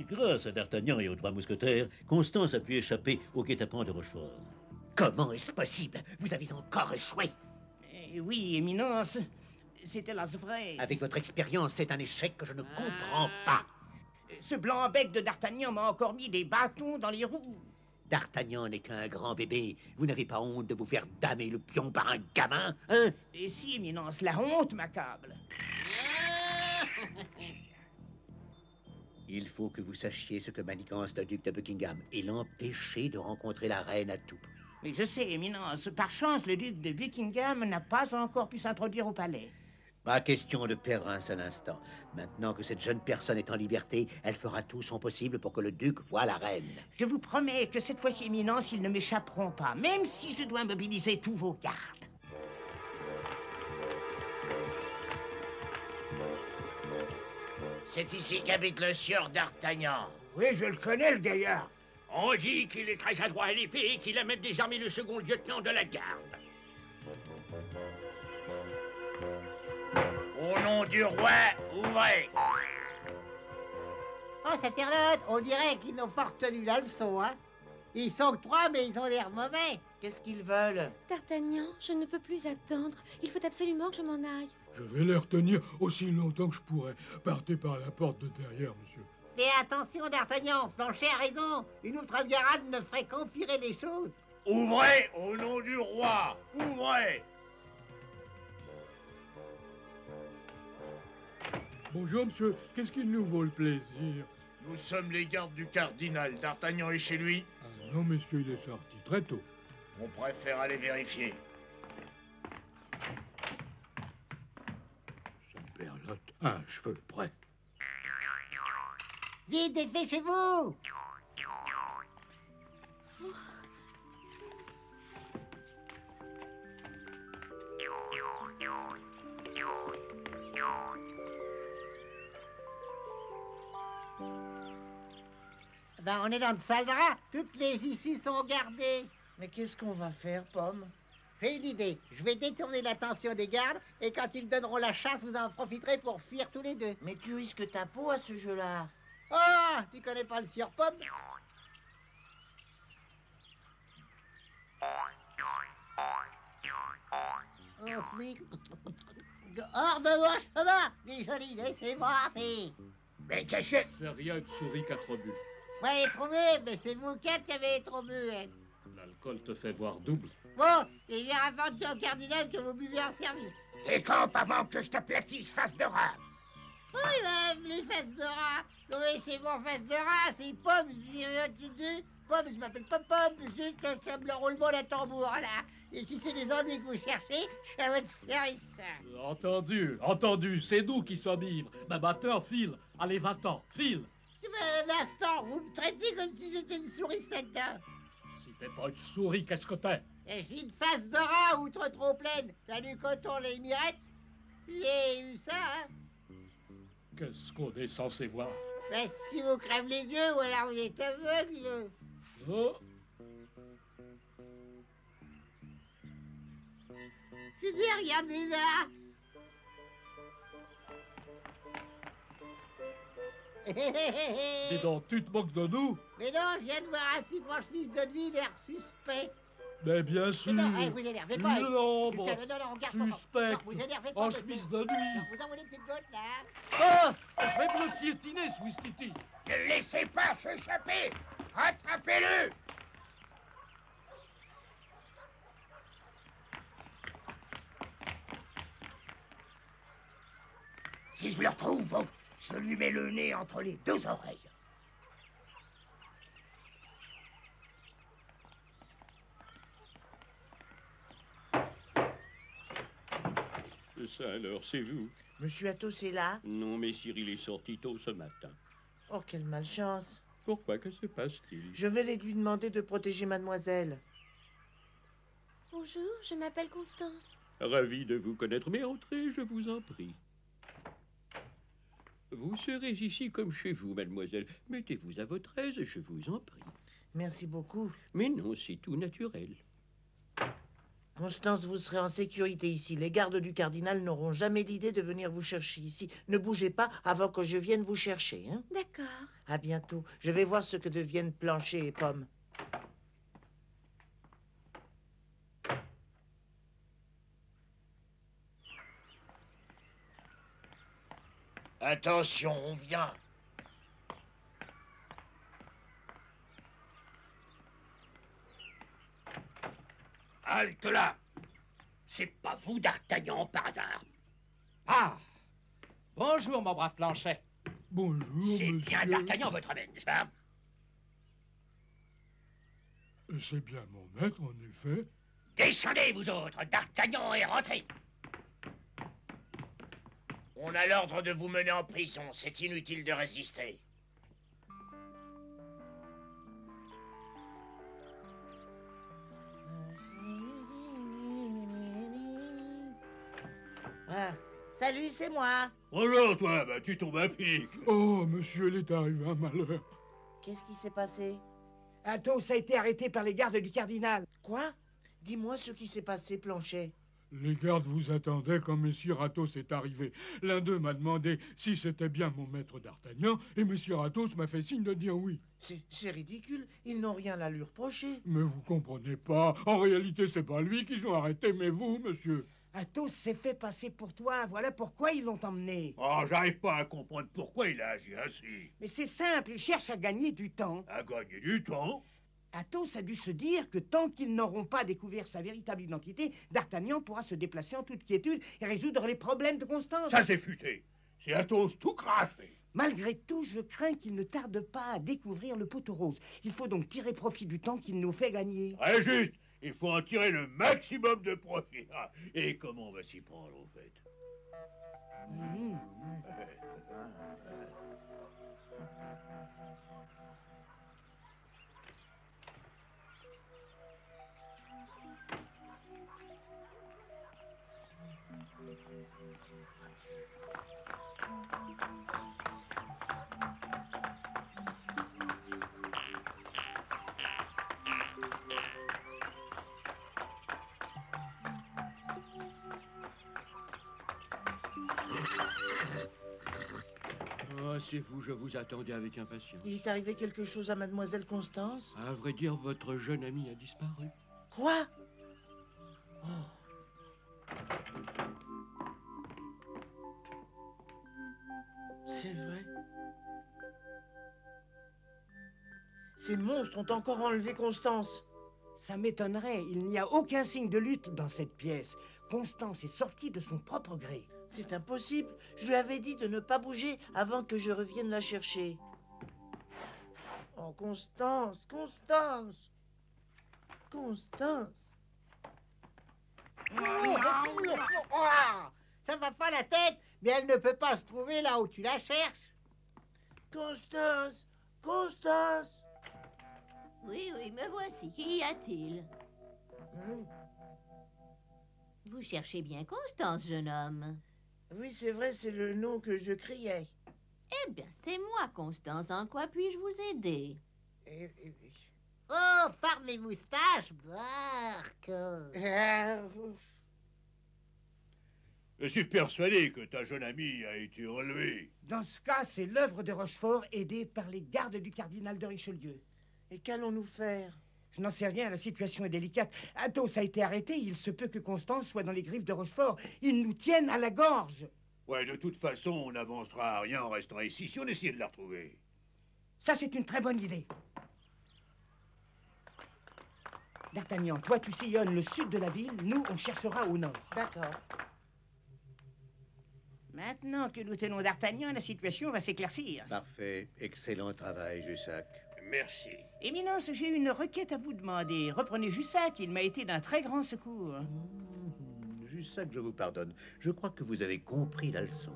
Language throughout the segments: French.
grâce à D'Artagnan et aux 3 mousquetaires, Constance a pu échapper au guet-apens de Rochefort. Comment est-ce possible? Vous avez encore échoué. Oui, Éminence, c'était la vraie. Avec votre expérience, c'est un échec que je ne comprends pas. Ce blanc-bec de D'Artagnan m'a encore mis des bâtons dans les roues. D'Artagnan n'est qu'un grand bébé. Vous n'avez pas honte de vous faire damer le pion par un gamin, hein? Et si, Éminence, la honte m'accable. Il faut que vous sachiez ce que manigance le duc de Buckingham et l'empêcher de rencontrer la reine à tout prix. Mais je sais, Éminence, par chance, le duc de Buckingham n'a pas encore pu s'introduire au palais. Pas question de perdre un seul instant. Maintenant que cette jeune personne est en liberté, elle fera tout son possible pour que le duc voie la reine. Je vous promets que cette fois-ci, Éminence, ils ne m'échapperont pas, même si je dois mobiliser tous vos gardes. C'est ici qu'habite le sieur d'Artagnan. Oui, je le connais, le gaillard. On dit qu'il est très adroit à l'épée et qu'il a même désarmé le second lieutenant de la garde. Au nom du roi, ouvrez. Oh, sacerdoce, on dirait qu'ils n'ont pas retenu la leçon, hein. Ils sont que 3, mais ils ont l'air mauvais. Qu'est-ce qu'ils veulent? D'Artagnan, je ne peux plus attendre. Il faut absolument que je m'en aille. Je vais les retenir aussi longtemps que je pourrai. Partez par la porte de derrière, monsieur. Fais attention, D'Artagnan, Planchet a raison. Une autre algarade ne ferait qu'empirer les choses. Ouvrez au nom du roi, ouvrez. Bonjour, monsieur. Qu'est-ce qu'il nous vaut le plaisir? Nous sommes les gardes du cardinal. D'Artagnan est chez lui. Ah non, monsieur, il est sorti très tôt. On préfère aller vérifier. Saint-Berlotte, un cheveu près. Vite, dépêchez-vous. Ben, on est dans le salle de rat. Toutes les issues sont gardées. Mais qu'est-ce qu'on va faire, Pomme? J'ai une idée. Je vais détourner l'attention des gardes et quand ils donneront la chasse, vous en profiterez pour fuir tous les deux. Mais tu risques ta peau à ce jeu-là. Oh, tu connais pas le sieur Pomme? Oh, mais... Hors de mon chemin, les jolis, laissez-moi, c'est... Mais cachez. C'est rien, une souris 4 buts. Ouais, les trop muets, mais c'est vous quatre qui avez les trop muets. L'alcool te fait voir double. Bon, et je vais raconter au cardinal que vous buvez en service. Décampe avant que je te platisse face de rat. Oh, les fesses de rat. Non, mais c'est mon fesse de rat, c'est Pomme, je dis rien du tout. Pomme, je m'appelle pas Pomme, juste comme le roulement d'un tambour, là. Et si c'est des ennuis que vous cherchez, je suis à votre service. Entendu, c'est nous qui sommes ivres. Ma batteur, file. Allez, va-t'en, file. C'est un instant, vous me traitez comme si j'étais une souris secteur. Si t'es pas une souris, qu'est-ce que t'es? Et j'ai une face de rat outre trop pleine. T'as du coton, les mirettes. J'ai eu ça, hein. Qu'est-ce qu'on est censé voir? Est-ce qu'il vous crève les yeux ou alors vous êtes aveugle? Oh, Je dis, regardez là. dis donc, tu te moques de nous? Mais non, je viens de voir un type en chemise de nuit, l'air suspect. Mais bien sûr. Mais non, vous énervez pas. L'ombre, Non, regarde pas. suspect, Non, vous énervez pas. en chemise de nuit. Vous envoyez une petite goutte, là. Ah, je vais me le piétiner, ce Wistiti. Ne le laissez pas s'échapper. Rattrapez-le. Si je le retrouve, je lui mets le nez entre les 2 oreilles. Ça alors, c'est vous? Monsieur Athos est là? Non, mais Cyril est sorti tôt ce matin. Oh, quelle malchance. Pourquoi? Que se passe-t-il? Je vais lui demander de protéger mademoiselle. Bonjour, je m'appelle Constance. Ravi de vous connaître, mais entrez, je vous en prie. Vous serez ici comme chez vous, mademoiselle. Mettez-vous à votre aise, je vous en prie. Merci beaucoup. Mais non, c'est tout naturel. Constance, vous serez en sécurité ici. Les gardes du cardinal n'auront jamais l'idée de venir vous chercher ici. Ne bougez pas avant que je vienne vous chercher, hein? D'accord. À bientôt. Je vais voir ce que deviennent Planchet et Pomme. Attention, on vient. Halte là. C'est pas vous, D'Artagnan, par hasard. Ah! Bonjour, mon brave Planchet. Bonjour, C'est monsieur. bien D'Artagnan, votre maître, n'est-ce pas? C'est bien mon maître, en effet. Descendez, vous autres. D'Artagnan est rentré. On a l'ordre de vous mener en prison. C'est inutile de résister. Ah, salut, c'est moi. Bonjour, toi, bah, tu tombes à pic. Oh, monsieur, il est arrivé un malheur. Qu'est-ce qui s'est passé? Athos a été arrêté par les gardes du cardinal. Quoi? Dis-moi ce qui s'est passé, Planchet. Les gardes vous attendaient quand Messire Athos est arrivé. L'un d'eux m'a demandé si c'était bien mon maître d'Artagnan, et Messire Athos m'a fait signe de dire oui. C'est ridicule. Ils n'ont rien à lui reprocher. Mais vous comprenez pas. En réalité, c'est pas lui qu'ils ont arrêté, mais vous, monsieur. Athos s'est fait passer pour toi, voilà pourquoi ils l'ont emmené. Oh, j'arrive pas à comprendre pourquoi il a agi ainsi. Mais c'est simple, il cherche à gagner du temps. À gagner du temps? Athos a dû se dire que tant qu'ils n'auront pas découvert sa véritable identité, D'Artagnan pourra se déplacer en toute quiétude et résoudre les problèmes de Constance. Ça c'est futé. C'est Athos tout craché. Malgré tout, je crains qu'il ne tarde pas à découvrir le poteau rose. Il faut donc tirer profit du temps qu'il nous fait gagner. Très juste. Il faut en tirer le maximum de profit. Ah, et comment on va s'y prendre, au fait? Ah, c'est vous, je vous attendais avec impatience. Il est arrivé quelque chose à mademoiselle Constance? À vrai dire, votre jeune ami a disparu. Quoi? Oh. C'est vrai. Ces monstres ont encore enlevé Constance. Ça m'étonnerait, il n'y a aucun signe de lutte dans cette pièce. Constance est sortie de son propre gré. C'est impossible. Je lui avais dit de ne pas bouger avant que je revienne la chercher. Oh, Constance, Constance, Constance. Ça va pas la tête, mais elle ne peut pas se trouver là où tu la cherches. Constance, Constance. Oui, oui, me voici. Qu'y a-t-il? Vous cherchez bien Constance, jeune homme. Oui, c'est vrai, c'est le nom que je criais. Eh bien, c'est moi, Constance. En quoi puis-je vous aider? Oh, par mes moustaches, Barque. Je suis persuadé que ta jeune amie a été relevée. Dans ce cas, c'est l'œuvre de Rochefort, aidée par les gardes du cardinal de Richelieu. Et qu'allons-nous faire? Je n'en sais rien, la situation est délicate. Athos a été arrêté, il se peut que Constance soit dans les griffes de Rochefort. Ils nous tiennent à la gorge. Ouais, de toute façon, on n'avancera à rien en restant ici si on essayait de la retrouver. Ça, c'est une très bonne idée. D'Artagnan, toi, tu sillonnes le sud de la ville, nous, on cherchera au nord. D'accord. Maintenant que nous tenons D'Artagnan, la situation va s'éclaircir. Parfait. Excellent travail, Jussac. Merci. Éminence, j'ai une requête à vous demander. Reprenez Jussac, il m'a été d'un très grand secours. Jussac, je vous pardonne. Je crois que vous avez compris la leçon.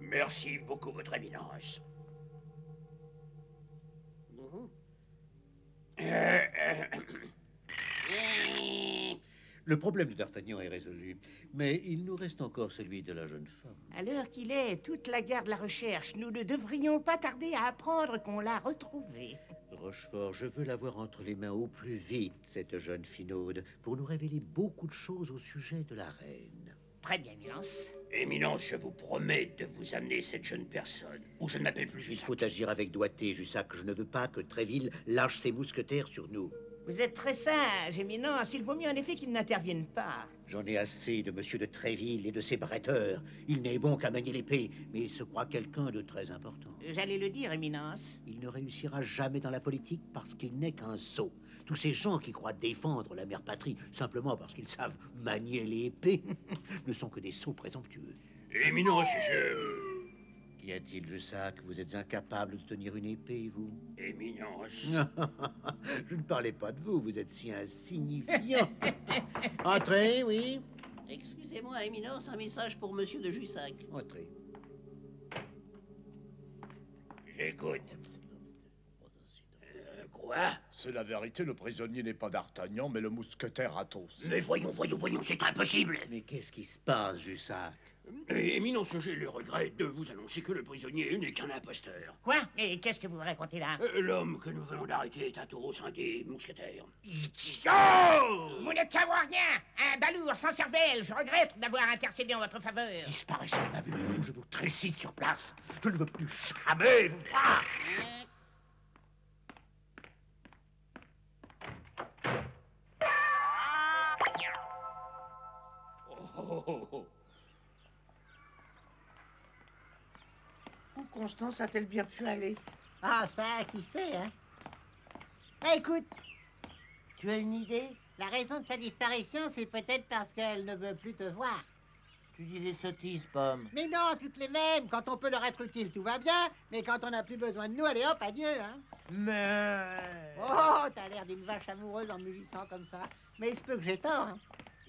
Merci beaucoup, votre éminence. Le problème de D'Artagnan est résolu, mais il nous reste encore celui de la jeune femme. À l'heure qu'il est, toute la garde la recherche. Nous ne devrions pas tarder à apprendre qu'on l'a retrouvée. Rochefort, je veux l'avoir entre les mains au plus vite, cette jeune finaude, pour nous révéler beaucoup de choses au sujet de la reine. Très bien, Éminence. Éminence, je vous promets de vous amener cette jeune personne. Ou je ne m'appelle plus Il Jussac. faut agir avec doigté, Jussac. Je ne veux pas que Tréville lâche ses mousquetaires sur nous. Vous êtes très sage, Éminence. Il vaut mieux en effet qu'ils n'interviennent pas. J'en ai assez de monsieur de Tréville et de ses bretteurs. Il n'est bon qu'à manier l'épée, mais il se croit quelqu'un de très important. J'allais le dire, Éminence. Il ne réussira jamais dans la politique parce qu'il n'est qu'un sot. Tous ces gens qui croient défendre la mère patrie simplement parce qu'ils savent manier l'épée ne sont que des sots présomptueux. Éminence, je... Qu'y a-t-il, Jussac? Vous êtes incapable de tenir une épée, vous? Éminence. Je ne parlais pas de vous, vous êtes si insignifiant. Entrez, oui. Excusez-moi, Éminence, un message pour Monsieur de Jussac. Entrez. J'écoute. Quoi? C'est la vérité, le prisonnier n'est pas d'Artagnan, mais le mousquetaire Athos. Mais voyons, c'est impossible. Mais qu'est-ce qui se passe, Jussac? Éminence, j'ai le regret de vous annoncer que le prisonnier n'est qu'un imposteur. Quoi? Et qu'est-ce que vous racontez là? L'homme que nous venons d'arrêter est Athos, un des mousquetaires. Vous n'êtes qu'un rien! Un balourd sans cervelle! Je regrette d'avoir intercédé en votre faveur. Disparaissez de ma vue, je vous trécide sur place. Je ne veux plus jamais vous voir. Où Constance a-t-elle bien pu aller? Ah, ça, qui sait, hein? Ah, écoute, tu as une idée? La raison de sa disparition, c'est peut-être parce qu'elle ne veut plus te voir. Tu dis des sottises, Pomme. Mais non, toutes les mêmes. Quand on peut leur être utile, tout va bien. Mais quand on n'a plus besoin de nous, allez hop, adieu, hein? Mais... Oh, t'as l'air d'une vache amoureuse en mugissant comme ça. Mais il se peut que j'ai tort, hein?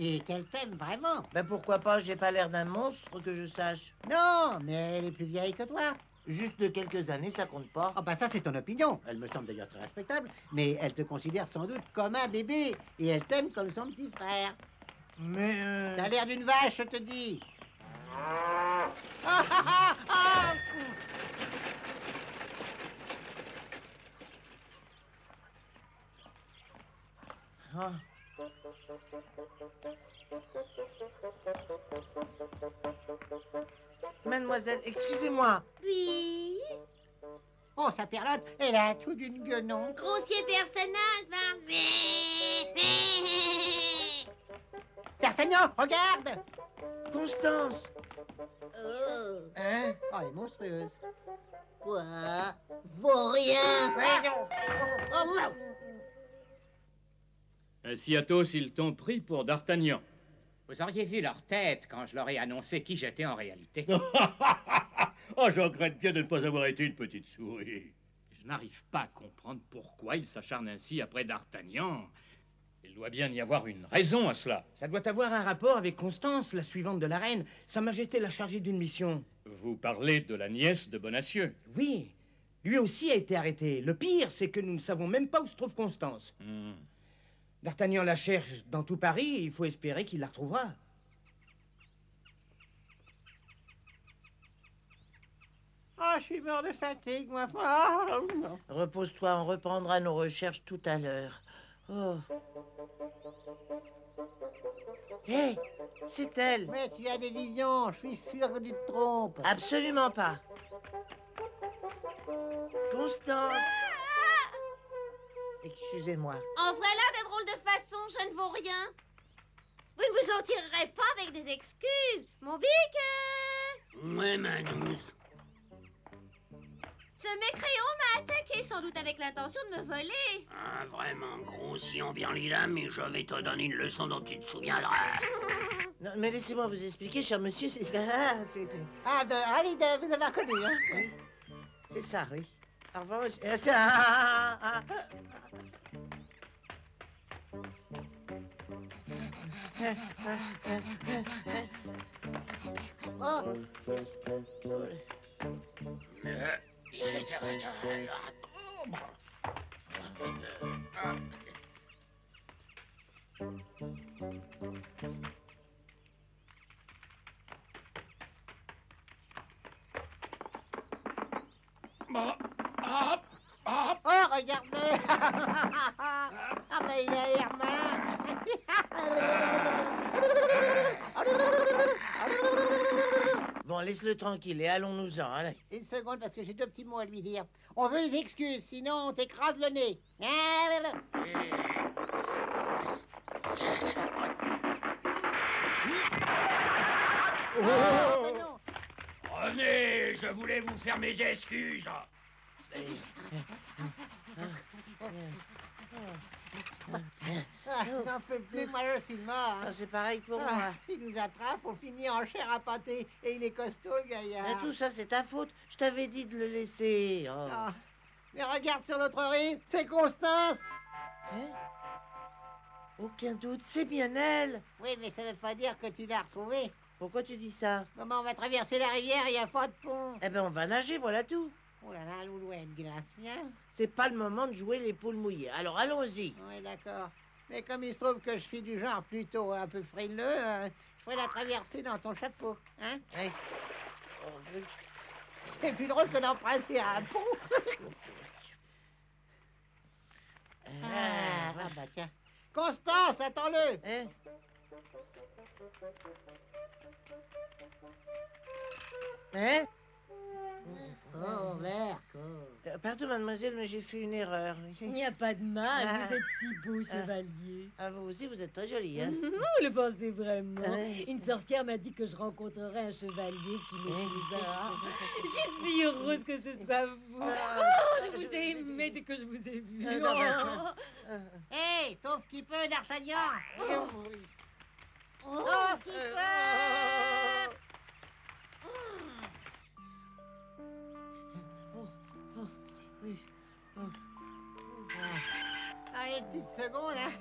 Et qu'elle t'aime vraiment. Ben pourquoi pas, j'ai pas l'air d'un monstre que je sache. Non, mais elle est plus vieille que toi. Juste de quelques années, ça compte pas. Ah bah ça, c'est ton opinion. Elle me semble d'ailleurs très respectable. Mais elle te considère sans doute comme un bébé. Et elle t'aime comme son petit frère. Mais... T'as l'air d'une vache, je te dis. Ah, ah, ah, Ah. Mademoiselle, excusez-moi. Oui. Oh, sa perlotte, elle a tout d'une guenon. Grossier personnage, va. D'Artagnan, regarde. Constance. Oh. Hein? Oh, elle est monstrueuse. Quoi? Vaut rien. Voyons. Oh, non. Ainsi, Athos, ils t'ont pris pour d'Artagnan. Vous auriez vu leur tête quand je leur ai annoncé qui j'étais en réalité. Oh, je regrette bien de ne pas avoir été une petite souris. Je n'arrive pas à comprendre pourquoi ils s'acharnent ainsi après d'Artagnan. Il doit bien y avoir une raison à cela. Ça doit avoir un rapport avec Constance, la suivante de la reine. Sa Majesté l'a chargée d'une mission. Vous parlez de la nièce de Bonacieux. Oui, lui aussi a été arrêté. Le pire, c'est que nous ne savons même pas où se trouve Constance. D'Artagnan la cherche dans tout Paris, il faut espérer qu'il la retrouvera. Ah, je suis mort de fatigue, moi. Ah, non. Repose-toi, on reprendra nos recherches tout à l'heure. Oh. Hé, c'est elle. Mais tu as des visions, je suis sûr que tu te trompes. Absolument pas. Constance. Excusez-moi. En vrai, là, de drôle de façon, je ne vaux rien. Vous ne vous en tirerez pas avec des excuses, mon bique. Ouais, Manous. Ce mécréant m'a attaqué, sans doute avec l'intention de me voler. Ah, vraiment grossier envers les dames, mais je vais te donner une leçon dont tu te souviendras. Non, mais laissez-moi vous expliquer, cher monsieur, c'est... Ah, allez, vous avez reconnu, hein? Oui, c'est ça, oui. En revanche... Oh. Oh, regardez, Ah ben il a l'air malin. Bon, laisse-le tranquille et allons-nous-en, allez. Une seconde, parce que j'ai deux petits mots à lui dire. On veut des excuses, sinon on t'écrase le nez. Oh, mais non. Revenez, je voulais vous faire mes excuses. N'en fais plus, moi je suis mort. Ah, c'est pareil pour moi. S'il nous attrape, on finit en chair à pâté. Et il est costaud, le gaillard. Mais tout ça, c'est ta faute. Je t'avais dit de le laisser. Oh. Ah, mais regarde sur l'autre rive, c'est Constance. Hein? Aucun doute, c'est bien elle. Oui, mais ça veut pas dire que tu l'as retrouvée. Pourquoi tu dis ça? Comment on va traverser la rivière, il n'y a pas de pont. Eh ben, on va nager, voilà tout. Oh là là, l'oulouette glace, hein. C'est pas le moment de jouer les poules mouillées. Alors, allons-y. Oui, d'accord. Mais comme il se trouve que je suis du genre plutôt un peu frileux, je ferai la traversée dans ton chapeau, hein. Oui. C'est plus drôle que d'emprunter un pont. Ah bah tiens. Constance, attends-le. Hein? Hein? Oh, merde. Pardon, mademoiselle, mais j'ai fait une erreur. Il n'y a pas de mal, vous êtes si beau, chevalier. Ah, vous aussi, vous êtes très jolie, hein? Vous le pensez vraiment? Une sorcière m'a dit que je rencontrerais un chevalier qui m'épousera. Je suis heureuse que ce soit vous. Oh, je vous ai aimé dès que je vous ai vu. Hé, sauve qui peut, D'Artagnan. Oh, Sauve qui peut. Allez, une petite seconde, hein.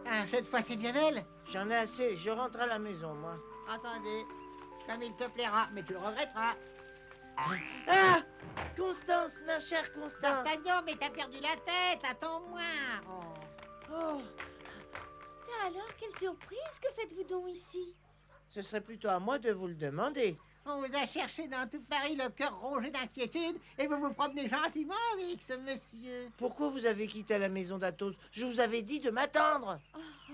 Ah, cette fois, c'est bien elle. J'en ai assez, je rentre à la maison, moi. Attendez, comme il te plaira, mais tu le regretteras. Ah! Constance, ma chère Constance. D'Artagnan, mais t'as perdu la tête, attends-moi. Oh. Ça alors, quelle surprise, que faites-vous donc ici? Ce serait plutôt à moi de vous le demander. On vous a cherché dans tout Paris, le cœur rongé d'inquiétude, et vous vous promenez gentiment avec ce monsieur. Pourquoi vous avez quitté la maison d'Athos? Je vous avais dit de m'attendre. Oh,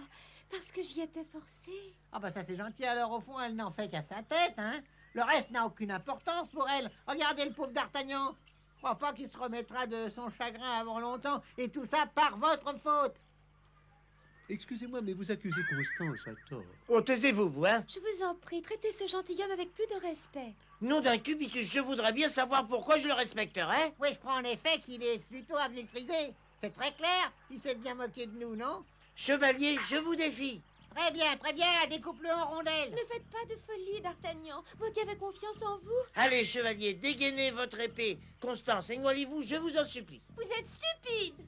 parce que j'y étais forcée. Ah bah ça c'est gentil, alors au fond elle n'en fait qu'à sa tête, hein. Le reste n'a aucune importance pour elle. Regardez le pauvre D'Artagnan. Je crois pas qu'il se remettra de son chagrin avant longtemps, et tout ça par votre faute. Excusez-moi, mais vous accusez Constance à tort. Oh, taisez-vous, vous, hein? Je vous en prie, traitez ce gentilhomme avec plus de respect. Nom d'un cubitus, je voudrais bien savoir pourquoi je le respecterais. Oui, je prends en effet qu'il est plutôt à frisé. C'est très clair, il s'est bien moqué de nous, non? Chevalier, je vous défie. Très bien, découpe-le en rondelles. Ne faites pas de folie, D'Artagnan. Moi qui avais confiance en vous. Allez, chevalier, dégainez votre épée. Constance, éloignez-vous, je vous en supplie. Vous êtes stupide.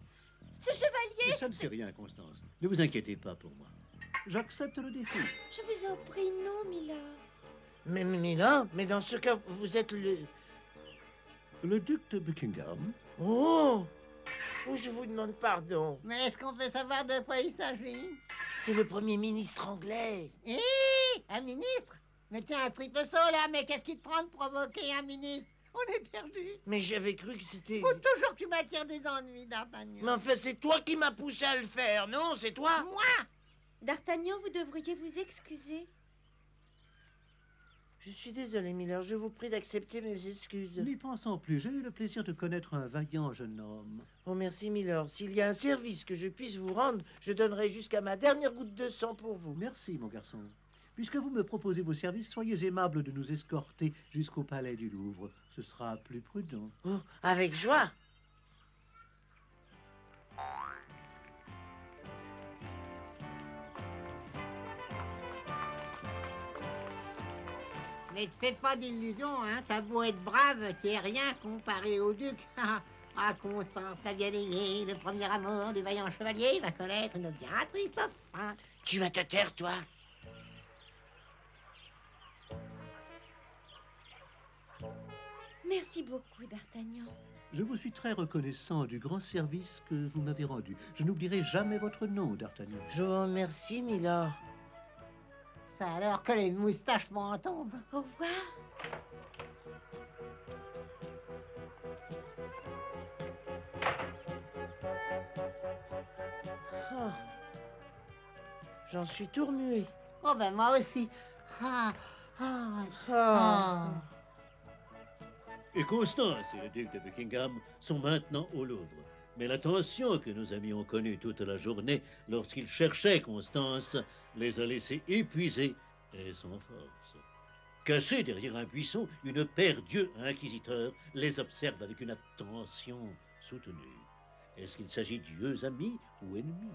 Ce chevalier... Mais ça ne fait rien, Constance. Ne vous inquiétez pas pour moi. J'accepte le défi. Je vous en prie, non, Milord. Mais là, mais dans ce cas, vous êtes Le duc de Buckingham. Oh! Oh, je vous demande pardon. Mais est-ce qu'on peut savoir de quoi il s'agit? C'est le premier ministre anglais. Un ministre? Mais tiens, un triple saut là, mais qu'est-ce qui te prend de provoquer un ministre? On est perdu. Mais j'avais cru que c'était... Faut toujours que tu m'attires des ennuis, D'Artagnan. Mais enfin, c'est toi qui m'as poussé à le faire, non? C'est toi? Moi? D'Artagnan, vous devriez vous excuser. Je suis désolé, Miller, je vous prie d'accepter mes excuses. N'y pensons plus, j'ai eu le plaisir de connaître un vaillant jeune homme. Oh, merci, Miller. S'il y a un service que je puisse vous rendre, je donnerai jusqu'à ma dernière goutte de sang pour vous. Merci, mon garçon. Puisque vous me proposez vos services, soyez aimable de nous escorter jusqu'au palais du Louvre. Ce sera plus prudent. Oh, avec joie. Mais te fais pas d'illusions, hein. T'as beau être brave, t'es rien comparé au duc. Ah, Constance, t'as bien aimé le premier amour du vaillant chevalier va connaître une bien triste fin. Tu vas te taire, toi. Merci beaucoup, D'Artagnan. Je vous suis très reconnaissant du grand service que vous m'avez rendu. Je n'oublierai jamais votre nom, D'Artagnan. Je vous remercie, Miller. Ça alors que les moustaches m'en tombent. Au revoir. J'en suis tout remué. Oh, ben moi aussi. Ah, Et Constance et le duc de Buckingham sont maintenant au Louvre. Mais la tension que nos amis ont connue toute la journée lorsqu'ils cherchaient Constance les a laissés épuisés et sans force. Cachés derrière un buisson, une paire d'yeux inquisiteurs les observe avec une attention soutenue. Est-ce qu'il s'agit d'yeux amis ou ennemis?